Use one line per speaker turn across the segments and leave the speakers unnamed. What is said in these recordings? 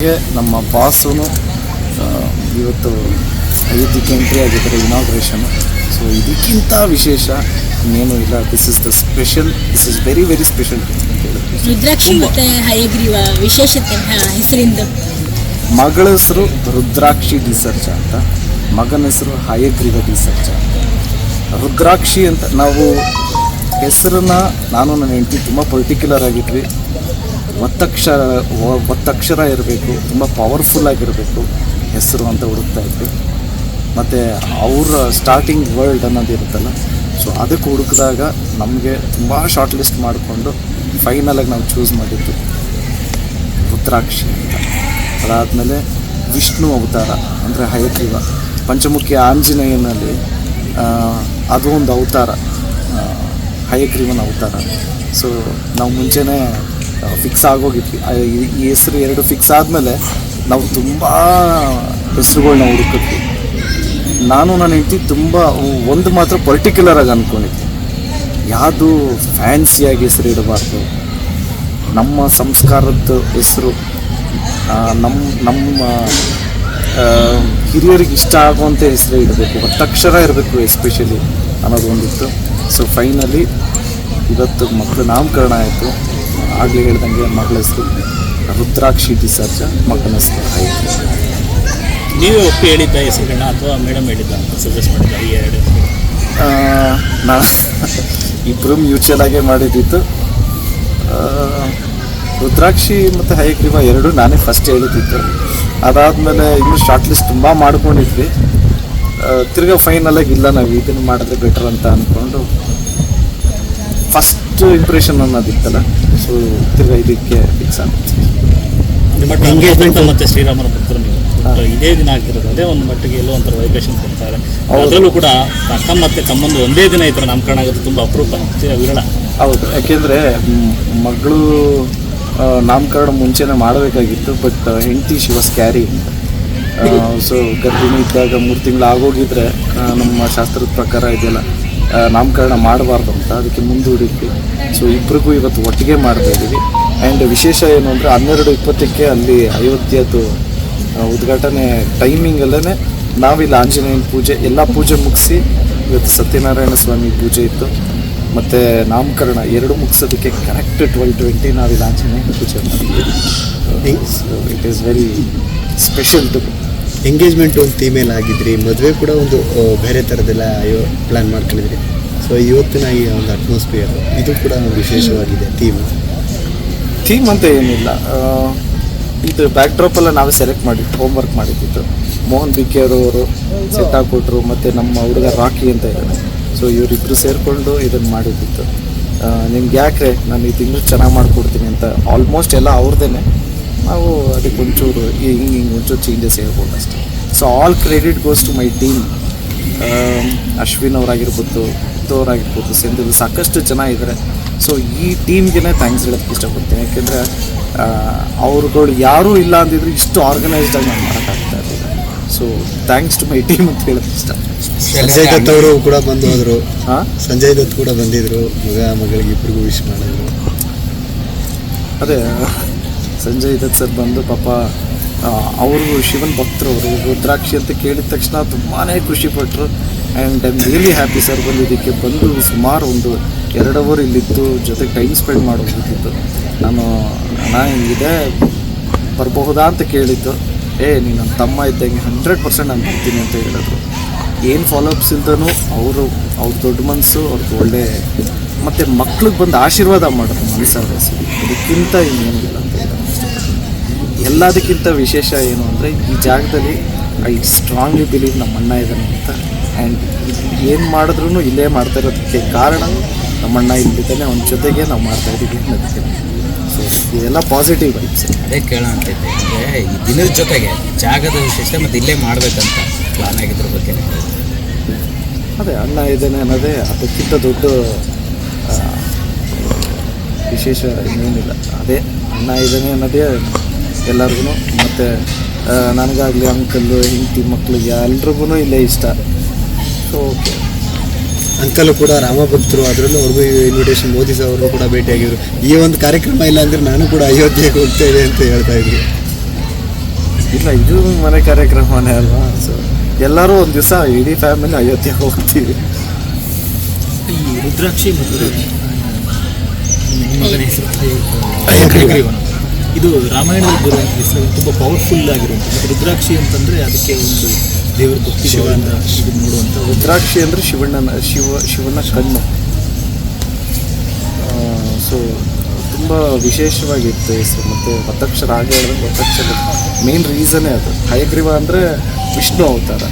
ನಮ್ಮ ಬಾಸು ಇವತ್ತು ಅಯೋಧ್ಯೆಗೆ ಎಂಟ್ರಿ ಆಗಿದ್ದಾರೆ, ಇನಾಗ್ರೇಷನ್. ಸೊ ಇದಕ್ಕಿಂತ ವಿಶೇಷ ಇನ್ನೇನು ಇಲ್ಲ. This is the special, this is very very special.
ರುದ್ರಾಕ್ಷಿ ಮತ್ತೆ ಹಯಗ್ರೀವ ವಿಶೇಷತೆ ಹೆಸರಿಂದ.
ಮಗಳ ಹೆಸರು ರುದ್ರಾಕ್ಷಿ ಡಿಸರ್ಜ ಅಂತ, ಮಗನ ಹೆಸರು ಹಯಗ್ರೀವ ಡಿಸರ್ಜ ಅಂತ. ರುದ್ರಾಕ್ಷಿ ಅಂತ ನಾವು ಹೆಸರನ್ನ ನಾನು ನನ್ನ ಹೆಂಡತಿ ತುಂಬ ಪರ್ಟಿಕ್ಯುಲರ್ ಆಗಿದ್ವಿ. ಒತ್ತಕ್ಷರ ಇರಬೇಕು, ತುಂಬ ಪವರ್ಫುಲ್ ಆಗಿರಬೇಕು ಹೆಸರು ಅಂತ ಹುಡುಕ್ತಾ ಇದ್ವಿ. ಮತ್ತು ಅವರ ಸ್ಟಾರ್ಟಿಂಗ್ ವರ್ಲ್ಡ್ ಅನ್ನೋದು ಇರುತ್ತಲ್ಲ, ಸೊ ಅದಕ್ಕೆ ಹುಡುಕಿದಾಗ ನಮಗೆ ತುಂಬ ಶಾರ್ಟ್ ಲಿಸ್ಟ್ ಮಾಡಿಕೊಂಡು ಫೈನಲಾಗಿ ನಾವು ಚೂಸ್ ಮಾಡಿದ್ದು ರುದ್ರಾಕ್ಷಿ ಅಂತ. ಅದಾದಮೇಲೆ ವಿಷ್ಣು ಅವತಾರ ಅಂದರೆ ಹಯಗ್ರೀವ, ಪಂಚಮುಖಿ ಆಂಜನೇಯನಲ್ಲಿ ಅದು ಒಂದು ಅವತಾರ, ಹಯಗ್ರೀವನ ಅವತಾರ. ಸೊ ನಾವು ಮುಂಚೆನೇ ಫಿಕ್ಸ್ ಆಗೋಗಿದ್ವಿ. ಈ ಹೆಸರು ಎರಡು ಫಿಕ್ಸ್ ಆದಮೇಲೆ ನಾವು ತುಂಬ ಹೆಸರುಗಳನ್ನ ಹುಡುಕಿದ್ವಿ. ನಾನು ನನ್ನ ಹೆಂಡತಿ ತುಂಬ ಒಂದು ಮಾತ್ರ ಪರ್ಟಿಕ್ಯುಲರಾಗಿ ಅಂದ್ಕೊಂಡಿದ್ದೆ, ಯಾವುದು ಫ್ಯಾನ್ಸಿಯಾಗಿ ಹೆಸರು ಇಡಬಾರ್ದು, ನಮ್ಮ ಸಂಸ್ಕಾರದ ಹೆಸರು, ನಮ್ಮ ಹಿರಿಯರಿಗೆ ಇಷ್ಟ ಆಗುವಂಥ ಹೆಸರೇ ಇಡಬೇಕು, ಒತ್ತಕ್ಷರ ಇರಬೇಕು ಎಸ್ಪೆಷಲಿ ಅನ್ನೋದು ಒಂದಿತ್ತು. ಸೊ ಫೈನಲಿ ಇವತ್ತು ಮಕ್ಕಳು ನಾಮಕರಣ ಆಯಿತು. ಆಗಲೇ ಹೇಳ್ದಂಗೆ ಮಗಳ ಹೆಸರು ರುದ್ರಾಕ್ಷಿ ಡಿಸರ್ಜ, ಮಕ್ಕಳ ಹೆಸರು ಹಯಗ್ರೀವ.
ನೀವೇ ಒಪ್ಪಿ ಹೇಳಿದ್ದ ಹೆಸರುಗಳನ್ನ ಅಥವಾ ಮೇಡಮ್ ಹೇಳಿದ್ದ ಅಂತ ಸಜೆಸ್ಟ್ ಮಾಡಿದ್ದ? ಈ ಎರಡು
ನಾನು ಇಬ್ಬರು ಮ್ಯೂಚುವಲ್ ಆಗೇ ಮಾಡಿದ್ದಿತ್ತು. ರುದ್ರಾಕ್ಷಿ ಮತ್ತು ಹಯಗ್ರೀವ ಎರಡು ನಾನೇ ಫಸ್ಟ್ ಹೇಳಿದ್ದಿತ್ತು. ಅದಾದಮೇಲೆ ಇನ್ನೂ ಶಾರ್ಟ್ ಲಿಸ್ಟ್ ತುಂಬ ಮಾಡ್ಕೊಂಡಿದ್ವಿ. ತಿರ್ಗಾ ಫೈನಲಾಗಿ ಇಲ್ಲ, ನಾವು ಇದನ್ನು ಮಾಡಿದ್ರೆ ಬೆಟರ್ ಅಂತ ಅಂದ್ಕೊಂಡು ಫಸ್ಟ್ ಇಂಪ್ರೆಷನ್ ಅನ್ನೋದಿತ್ತಲ್ಲ, ಸೊ ತಿರ್ಗಾ ಇದಕ್ಕೆ ಫಿಕ್ಸ್ ಆಗುತ್ತೆ.
ಎಂಗೇಜ್ಮೆಂಟ್ ಮತ್ತು ಶ್ರೀರಾಮನ ಭಕ್ತರು ನೀವು ಇದೇ ದಿನ ಆಗ್ತಿರೋದು, ಅದೇ ಒಂದು ಮಟ್ಟಿಗೆ ಎಲ್ಲೋ ಒಂಥರ ವೈಬ್ರೇಷನ್ ಕೊಡ್ತಾರೆ. ಅದರಲ್ಲೂ ಕೂಡ ಅಕ್ಕ ಮತ್ತು ತಮ್ಮಂದು ಒಂದೇ ದಿನ ಈ ಥರ ನಾಮಕರಣ ಆಗೋದು ತುಂಬ ಅಪರೂಪ, ವಿರಳ.
ಹೌದು, ಯಾಕೆಂದರೆ ಮಗಳು ನಾಮಕರಣ ಮುಂಚೆನೇ ಮಾಡಬೇಕಾಗಿತ್ತು. ಬಟ್ ಹೆಂಡತಿ ಶಿ ವಾಸ್ ಕ್ಯಾರಿ. ಸೊ ಗರ್ಭಿಣಿ ಇದ್ದಾಗ 3 ತಿಂಗಳು ಆಗೋಗಿದ್ರೆ ನಮ್ಮ ಶಾಸ್ತ್ರದ ಪ್ರಕಾರ ಇದೆಲ್ಲ ನಾಮಕರಣ ಮಾಡಬಾರ್ದು ಅಂತ, ಅದಕ್ಕೆ ಮುಂದೂಡಿದ್ವಿ. ಸೊ ಇಬ್ಬರಿಗೂ ಇವತ್ತು ಒಟ್ಟಿಗೆ ಮಾಡ್ತಾ ಇದ್ದೀವಿ. ಆ್ಯಂಡ್ ವಿಶೇಷ ಏನು ಅಂದರೆ 12:20ಕ್ಕೆ ಅಲ್ಲಿ ಅಯೋಧ್ಯೆದು ಉದ್ಘಾಟನೆ ಟೈಮಿಂಗಲ್ಲೇ ನಾವಿಲ್ಲಿ ಆಂಜನೇಯನ ಪೂಜೆ ಎಲ್ಲ ಪೂಜೆ ಮುಗಿಸಿ ಇವತ್ತು ಸತ್ಯನಾರಾಯಣ ಸ್ವಾಮಿ ಪೂಜೆ ಇತ್ತು ಮತ್ತು ನಾಮಕರಣ ಎರಡು ಮುಗಿಸೋದಕ್ಕೆ ಕರೆಕ್ಟ್ 12:20 ನಾವಿಲ್ಲಿ ಆಂಜನೇಯನ ಪೂಜೆ ಮಾಡಿದ್ವಿ. It is very special too.
Engagement ಒಂದು ಥೀಮೇಲೆ ಆಗಿದ್ರಿ, ಮದುವೆ ಕೂಡ ಒಂದು ಬೇರೆ ಥರದ್ದೆಲ್ಲ ಪ್ಲ್ಯಾನ್ ಮಾಡ್ಕೊಂಡಿದ್ರಿ. ಸೊ ಇವತ್ತಿನ ಈ ಒಂದು ಅಟ್ಮಾಸ್ಫಿಯರ್ ಇದು ಕೂಡ ಒಂದು ವಿಶೇಷವಾಗಿದೆ.
ಥೀಮ್ ಅಂತ ಏನಿಲ್ಲ, ಇದು ಬ್ಯಾಕ್ ಡ್ರಾಪೆಲ್ಲ ನಾವೇ ಸೆಲೆಕ್ಟ್ ಮಾಡಿದ್ದು, ಹೋಮ್ವರ್ಕ್ ಮಾಡಿದ್ದಿತ್ತು. ಮೋಹನ್ ಬಿಕೆ ಅವರು ಸೆಟ್ ಹಾಕ್ಕೊಟ್ರು, ಮತ್ತು ನಮ್ಮ ಹುಡುಗ ರಾಕಿ ಅಂತ ಇದ್ದಾನೆ. ಸೊ ಇವರಿಬ್ಬರು ಸೇರಿಕೊಂಡು ಇದನ್ನು ಮಾಡಿದ್ದಿತ್ತು. ನಿಮ್ಗೆ ಯಾಕೆ ನಾನು ಇದು ಇನ್ನೂ ಚೆನ್ನಾಗಿ ಮಾಡಿಕೊಡ್ತೀನಿ ಅಂತ ಆಲ್ಮೋಸ್ಟ್ ಎಲ್ಲ ಅವ್ರದ್ದೇ. ನಾವು ಅದಕ್ಕೆ ಒಂಚೂರು ಹಿಂಗೆ ಒಂಚೂರು ಚೇಂಜಸ್ ಹೇಳ್ಬೋದು ಅಷ್ಟೇ. So all credit goes to my team. Ashwin ಅವರಾಗಿರ್ಬೋದು, ಅವರಾಗಿರ್ಬೋದು, ಸೆಂದಿಲ್, ಸಾಕಷ್ಟು ಜನ ಇದ್ದಾರೆ. ಸೊ ಈ ಟೀಮ್ಗೆ ಥ್ಯಾಂಕ್ಸ್ ಹೇಳೋಕ್ಕೆ ಇಷ್ಟಪಡ್ತೀನಿ. ಯಾಕೆಂದರೆ ಅವ್ರುಗಳು ಯಾರೂ ಇಲ್ಲ ಅಂದಿದ್ರು ಇಷ್ಟು ಆರ್ಗನೈಸ್ಡಾಗಿ ನಾನು ಮಾಡೋಕ್ಕಾಗ್ತಾ ಇರಲಿಲ್ಲ. So thanks to my team ಅಂತ ಹೇಳೋಕ್ಕೆ ಇಷ್ಟ.
ಸಂಜಯ್ ದತ್ ಅವರು ಕೂಡ ಬಂದು ಹೋದರು. ಸಂಜಯ್ ದತ್ ಕೂಡ ಬಂದಿದ್ದರು, ಮಗಳಿಗೆ ಇಬ್ಬರಿಗೂ ವಿಶ್ ಮಾಡಿದ್ರು.
ಅದೇ ಸಂಜಯ್ ದತ್ ಸರ್ ಬಂದು ಪಾಪ ಅವರು ಶಿವನ್ ಭಕ್ತರು, ಅವರು ರುದ್ರಾಕ್ಷಿ ಅಂತ ಕೇಳಿದ ತಕ್ಷಣ ತುಂಬಾ ಖುಷಿಪಟ್ಟರು. And I am really happy sir ಬಂದಿದ್ದಕ್ಕೆ. ಬಂದು ಸುಮಾರು ಒಂದು 2 ಅವರ್ ಇಲ್ಲಿದ್ದು ಜೊತೆಗೆ ಟೈಮ್ ಸ್ಪೆಂಡ್ ಮಾಡೋದಿತ್ತು. ನಾನು ಹಿಂಗಿದೆ ಬರಬಹುದಾ ಅಂತ ಕೇಳಿದ್ದು. ನೀನು ನನ್ನ ತಮ್ಮ ಇದ್ದಂಗೆ 100% ನಾನು ಬರ್ತೀನಿ ಅಂತ ಹೇಳಿದ್ರು. ಏನು ಫಾಲೋಅಪ್ಸ್ ಇಲ್ದನೂ ಅವ್ರ ದೊಡ್ಡ ಮನಸ್ಸು, ಅವ್ರದ್ದು ಒಳ್ಳೆ, ಮತ್ತು ಮಕ್ಳಿಗೆ ಬಂದು ಆಶೀರ್ವಾದ ಮಾಡೋದು ಮನಸ್ಸಾದ್ರೆ ಅದಕ್ಕಿಂತ ಇನ್ನೇನಿಲ್ಲ ಅಂತ ಹೇಳೋದು. ಎಲ್ಲದಕ್ಕಿಂತ ವಿಶೇಷ ಏನು ಅಂದರೆ ಈ ಜಾಗದಲ್ಲಿ ಐ ಸ್ಟ್ರಾಂಗ್ಲಿ ಬಿಲೀವ್ ನಮ್ಮ ಅಣ್ಣ ಇದ್ದಾನೆ ಅಂತ. ಆ್ಯಂಡ್ ಏನು ಮಾಡಿದ್ರೂ ಇಲ್ಲೇ ಮಾಡ್ತಾ ಇರೋದಕ್ಕೆ ಕಾರಣ ನಮ್ಮಣ್ಣ ಇಲ್ಲಿದ್ದಾನೆ, ಅವನ ಜೊತೆಗೆ ನಾವು ಮಾಡ್ತಾಯಿದ್ದೀವಿ ಅನ್ನೋದಕ್ಕೆ. ಸೊ ಇದೆಲ್ಲ ಪಾಸಿಟಿವ್ ವೈಬ್ಸ್.
ಅದೇ ಕೇಳೋಣ ಅಂತೈತೆ, ಅಂದರೆ ಈ ದಿನದ ಜೊತೆಗೆ ಜಾಗದ ವಿಶೇಷತೆ ಮತ್ತು ಇಲ್ಲೇ ಮಾಡಬೇಕಂತ ಪ್ಲಾನ್ ಆಗಿದ್ರ ಬಗ್ಗೆ.
ಅದೇ ಅಣ್ಣ ಇದ್ದಾನೆ ಅನ್ನೋದೇ ಅದಕ್ಕಿಂತ ದೊಡ್ಡ ವಿಶೇಷ ಇನ್ನೇನಿಲ್ಲ. ಅದೇ ಅಣ್ಣ ಇದ್ದಾನೆ ಅನ್ನೋದೇ ಎಲ್ಲರಿಗೂ. ಮತ್ತು ನನಗಾಗಲಿ ಅಂಕಲ್ಲು, ಹೆಂಡತಿ, ಮಕ್ಕಳಿಗೆ ಎಲ್ರಿಗೂ ಇಲ್ಲೇ ಇಷ್ಟ. ಸೊ ಓಕೆ,
ಅಂಕಲ್ ಕೂಡ ರಾಮಭಕ್ತರು, ಅದರಲ್ಲೂ ಅವ್ರಿಗೂ ಇನ್ವಿಟೇಷನ್, ಮೋದಿ ಅವರು ಕೂಡ ಭೇಟಿಯಾಗಿದ್ರು. ಈ ಒಂದು ಕಾರ್ಯಕ್ರಮ ಇಲ್ಲ ಅಂದರೆ ನಾನು ಕೂಡ ಅಯೋಧ್ಯೆಗೆ ಹೋಗ್ತಾ ಇದೆ ಅಂತ ಹೇಳ್ತಾ ಇದ್ರು.
ಇಲ್ಲ, ಇದು ಮನೆ ಕಾರ್ಯಕ್ರಮನೇ ಅಲ್ವಾ. ಸೊ ಎಲ್ಲರೂ ಒಂದು ದಿವಸ ಇಡೀ ಫ್ಯಾಮಿಲಿ ಅಯೋಧ್ಯೆ ಹೋಗ್ತೀವಿ.
ಈ ರುದ್ರಾಕ್ಷಿ ಮತ್ತು ನಿಮ್ಮ ಮಗನ ಹೆಸರು ಹಯಗ್ರೀವ. ಇದು ರಾಮಾಯಣದಲ್ಲಿ ಬರುವಂಥ ಹೆಸರು ತುಂಬ ಪವರ್ಫುಲ್ ಆಗಿರುವಂಥದ್ದು. ರುದ್ರಾಕ್ಷಿ ಅಂತಂದರೆ ಅದಕ್ಕೆ ಒಂದು ದೇವರ ಭಕ್ತಿ ಭಾವದಿಂದ ಇದು ನೋಡುವಂಥ
ರುದ್ರಾಕ್ಷಿ ಅಂದರೆ ಶಿವನ ಕಣ್ಣು. ಸೊ ತುಂಬ ವಿಶೇಷವಾಗಿತ್ತು ಹೆಸರು. ಮತ್ತು ಒತ್ತಕ್ಷರ ಹಾಗೆ ಹೇಳಿದ್ರೆ ಒತ್ತಕ್ಷರ ಮೇನ್ ರೀಸನ್ನೇ ಅದು. ಹಯಗ್ರೀವ ಅಂದರೆ ವಿಷ್ಣು ಅವತಾರ.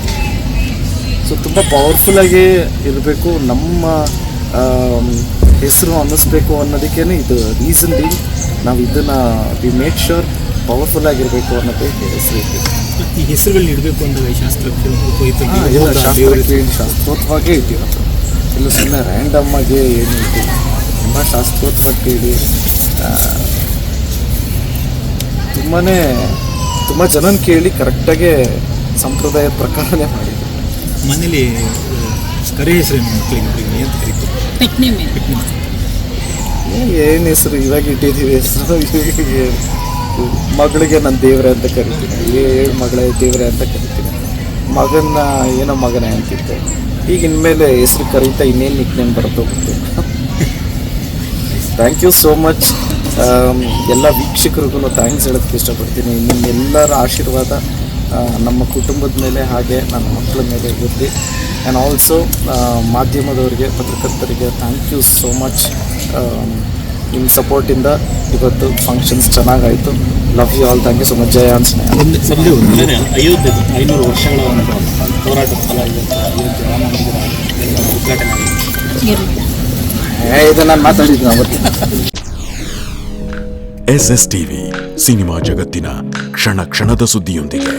ಸೊ ತುಂಬ ಪವರ್ಫುಲ್ಲಾಗಿ ಇರಬೇಕು, ನಮ್ಮ ಹೆಸರು ಅನ್ನಿಸ್ಬೇಕು ಅನ್ನೋದಕ್ಕೇ ಇದು ರೀಸನ್ ಬಿ ನಾವು ಇದನ್ನು ವಿ ಮೇಕ್ ಶ್ಯೂರ್ ಪವರ್ಫುಲ್ಲಾಗಿರಬೇಕು ಅನ್ನೋದಕ್ಕೆ ಹೆಸರು ಇಟ್ಟಿದ್ದು.
ಈ ಹೆಸರುಗಳನ್ನ ಇಡಬೇಕು ಅಂದಾಗ ಶಾಸ್ತ್ರಕ್ಕೆ
ಶಾಸ್ತ್ರೋತ್ವಾಗೇ ಇಟ್ಟಿರೋದು. ಇಲ್ಲ ಸುಮ್ಮನೆ ರ್ಯಾಂಡಮ್ ಆಗಿ ಏನು ಇಟ್ಟಿಲ್ಲ, ತುಂಬ ಶಾಸ್ತ್ರೋತ್ವಾಗಿ ಕೇಳಿ ತುಂಬ ಜನ ಕೇಳಿ ಕರೆಕ್ಟಾಗಿ ಸಂಪ್ರದಾಯದ ಪ್ರಕಾರನೇ ಮಾಡಿದ್ರು.
ಮನೇಲಿ ಕರೆ ಹೆಸರೇನು ಮಕ್ಕಳಿಗೆ ಅಂತ ಕರೀತಾರೆ?
ಪೆಟ್ ನೇಮ್
ಏನು ಹೆಸರು ಇವಾಗ ಇಟ್ಟಿದ್ದೀವಿ ಹೆಸರು. ಮಗಳಿಗೆ ನನ್ನ ದೇವ್ರೆ ಅಂತ ಕರಿತೀನಿ, ಮಗಳೇ ದೇವ್ರೆ ಅಂತ ಕರಿತೀನಿ. ಮಗನ ಏನೋ ಮಗನೇ ಅಂತಿದ್ದೆ. ಈಗ ಇನ್ಮೇಲೆ ಹೆಸರು ಕರೀತಾ ಇನ್ನೇನು ನಿಕ್ನೇಮ್ ಬರುತ್ತೋ ಗೊತ್ತಿಲ್ಲ. Thank you so much. ಎಲ್ಲ ವೀಕ್ಷಕರಿಗೂ ಥ್ಯಾಂಕ್ಸ್ ಹೇಳೋಕ್ಕೆ ಇಷ್ಟಪಡ್ತೀನಿ. ನಿಮ್ಮೆಲ್ಲರ ಆಶೀರ್ವಾದ ನಮ್ಮ ಕುಟುಂಬದ ಮೇಲೆ ಹಾಗೆ ನನ್ನ ಮಕ್ಕಳ ಮೇಲೆ ಇರಲಿ. ಆ್ಯಂಡ್ ಆಲ್ಸೋ ಮಾಧ್ಯಮದವರಿಗೆ, ಪತ್ರಕರ್ತರಿಗೆ ಥ್ಯಾಂಕ್ ಯು ಸೋ ಮಚ್. ನಿಮ್ಮ ಸಪೋರ್ಟಿಂದ ಇವತ್ತು ಫಂಕ್ಷನ್ಸ್ ಚೆನ್ನಾಗಾಯಿತು. Love you all. Thank you so much. ಜಯ ಆಂಜನೇಯ.
ಅಯೋಧ್ಯೆ 500 ವರ್ಷಗಳ ಒಂದು ಹೋರಾಟದ ಫಲ ಇವತ್ತು ಅಯೋಧ್ಯೆ ರಾಮ ಮಂದಿರ ಉದ್ಘಾಟನೆ ಆಗಿದೆ.
ಇದು ನಾನು ಮಾತಾಡಿದ್ದೀನಿ ಅವತ್ತು.
SSTV ಸಿನಿಮಾ ಜಗತ್ತಿನ ಕ್ಷಣ ಕ್ಷಣದ ಸುದ್ದಿಯೊಂದಿಗೆ.